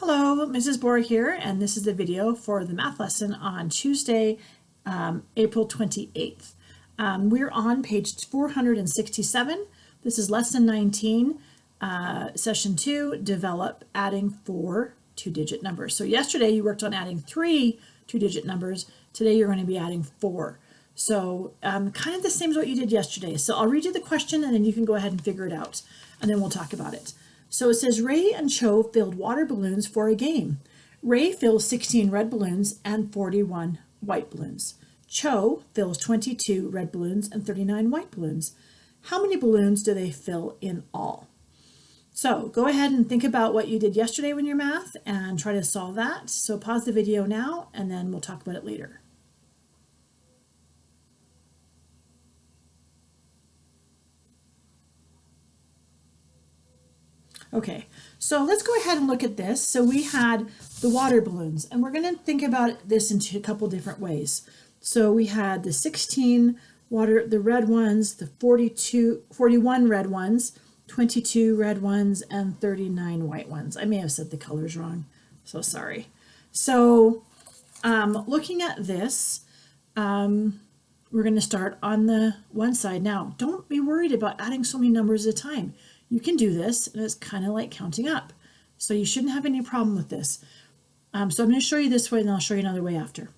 Hello, Mrs. Bohr here, and this is the video for the math lesson on Tuesday, April 28th. We're on page 467. This is lesson 19, session 2, develop adding 4 two-digit numbers. So yesterday you worked on adding 3 two-digit numbers. Today you're going to be adding 4. So kind of the same as what you did yesterday. So I'll read you the question and then you can go ahead and figure it out, and then we'll talk about it. So it says Ray and Cho filled water balloons for a game. Ray fills 16 red balloons and 41 white balloons. Cho fills 22 red balloons and 39 white balloons. How many balloons do they fill in all? So go ahead and think about what you did yesterday when your math and try to solve that. So pause the video now and then we'll talk about it later. Okay, so let's go ahead and look at this. So we had the water balloons, and we're going to think about this in a couple different ways. So we had the 16 the red ones, the 41 red ones, 22 red ones, and 39 white ones. I may have said the colors wrong, so sorry. So looking at this, we're going to start on the one side. Now, don't be worried about adding so many numbers at a time. You can do this, and it's kind of like counting up. So you shouldn't have any problem with this. So I'm going to show you this way, and I'll show you another way after.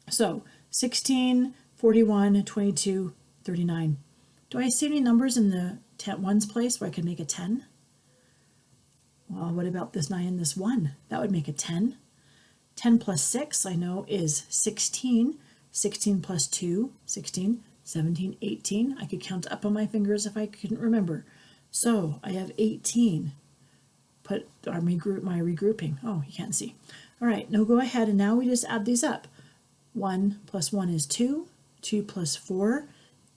So 16, 41, 22, 39. Do I see any numbers in the ones place where I can make a 10? Well, what about this 9 and this 1? That would make a 10. 10 plus 6, I know, is 16. 16 plus 2, 16, 17, 18. I could count up on my fingers if I couldn't remember. So I have 18. Put my regrouping. Oh, you can't see. All right, now go ahead and now we just add these up. 1 plus 1 is 2. 2 plus 4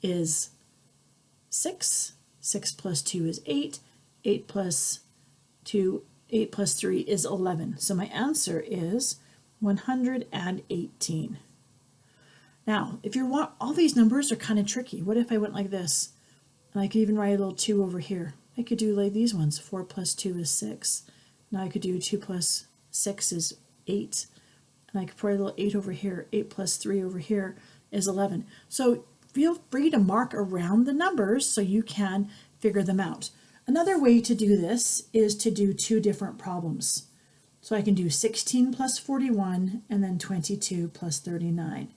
is 6. 6 plus 2 is 8. 8 plus 3 is 11. So my answer is 118. Now, if you want, all these numbers are kind of tricky. What if I went like this? And I could even write a little 2 over here. I could do like these ones. 4 plus 2 is 6. Now I could do 2 plus 6 is 8. And I could put a little 8 over here. 8 plus 3 over here is 11. So feel free to mark around the numbers so you can figure them out. Another way to do this is to do 2 different problems. So I can do 16 plus 41 and then 22 plus 39.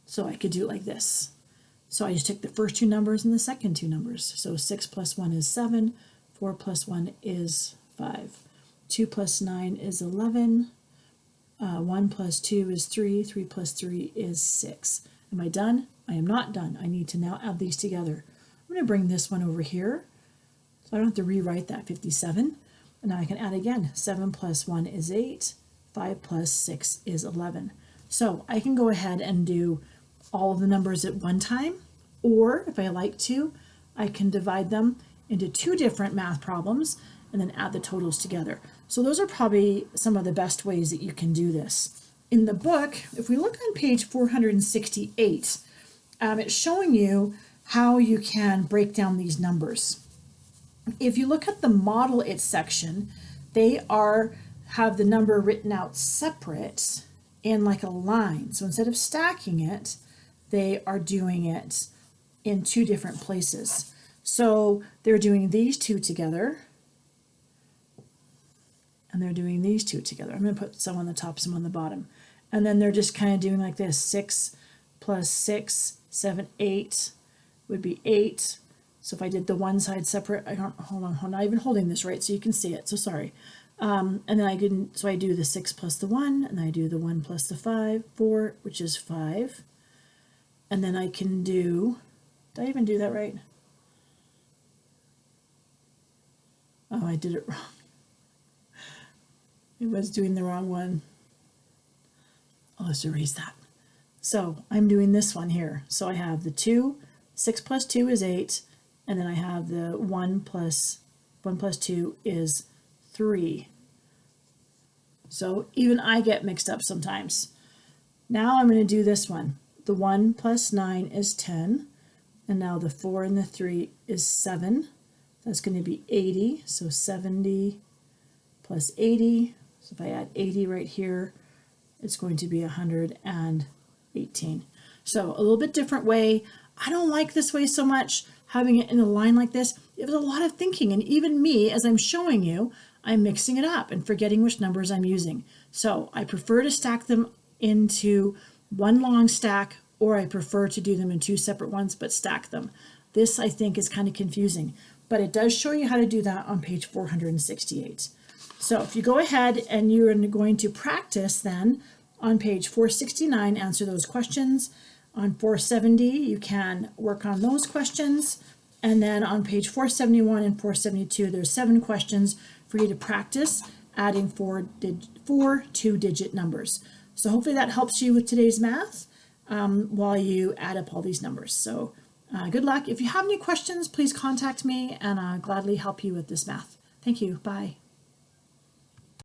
So I could do it like this. So I just took the first 2 numbers and the second 2 numbers. So 6 plus 1 is 7, 4 plus 1 is 5, 2 plus 9 is 11, 1 plus 2 is 3, 3 plus 3 is 6. Am I done? I am not done. I need to now add these together. I'm going to bring this one over here, so I don't have to rewrite that 57. And now I can add again. 7 plus 1 is 8, 5 plus 6 is 11. So I can go ahead and do all of the numbers at one time, or if I like to, I can divide them into 2 different math problems and then add the totals together. So those are probably some of the best ways that you can do this. In the book, if we look on page 468, it's showing you how you can break down these numbers. If you look at the model it section, they have the number written out separate in like a line. So instead of stacking it, they are doing it in 2 different places. So they're doing these 2 together, and they're doing these 2 together. I'm going to put some on the top, some on the bottom. And then they're just kind of doing like this. 6 plus 6, 7, 8 would be 8. So if I did the one side separate, hold on, I'm not even holding this right so you can see it, so sorry. And then I do the 6 plus the 1, and I do the 1 plus the 5, 4, which is 5. And then I can do, did I even do that right? Oh, I did it wrong. It was doing the wrong one. Oh, let's erase that. So I'm doing this one here. So I have the 2, 6 plus 2 is 8, and then I have the 1 plus 2 is 3. So even I get mixed up sometimes. Now I'm going to do this one. The 1 plus 9 is 10, and now the 4 and the 3 is 7. That's going to be 80, so 70 plus 80 So if I add 80 right here, it's going to be 118. So a little bit different way. I don't like this way so much, having it in a line like this. It was a lot of thinking, and even me, as I'm showing you, I'm mixing it up and forgetting which numbers I'm using. So I prefer to stack them into one long stack, or I prefer to do them in two separate ones, but stack them. This, I think, is kind of confusing, but it does show you how to do that on page 468. So if you go ahead and you're going to practice then on page 469, answer those questions. On 470, you can work on those questions. And then on page 471 and 472, there's 7 questions for you to practice adding four two-digit numbers. So hopefully that helps you with today's math while you add up all these numbers. So good luck. If you have any questions, please contact me and I'll gladly help you with this math. Thank you. Bye.